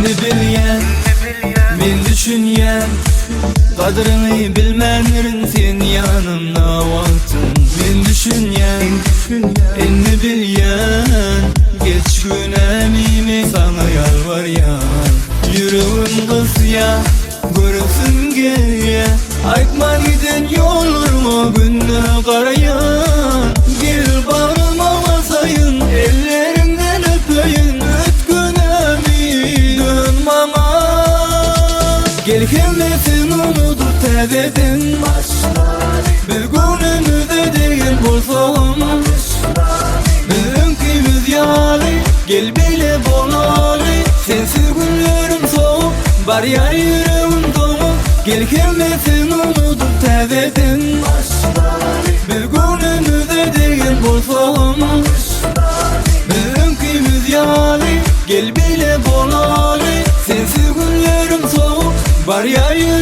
bilyen, men düşünyen, kadrini bilmenlerin sen yanımda vaktın. Men düşünyen, enni bilyen, geç gün emimi sana yalvaryan. Yüreğim kızya, göresin gelye, aytma giden yolurma günne karayan. Gel bağrıma basayın, ellerinden öpeyim, dön mama. Gel kelmesin unutup tebeden bir günümüzde değil bulsam. Bizimkimiz yali, gel bile bolali. Sensiz günlerim soğuk, var ya yüreğim dolu. Gel kelmesin unutup tebeden bir günümüzde değil bulsam. Bizimkimiz yali, gel bile bolali. Sensiz günlerim soğuk, var ya yüreğim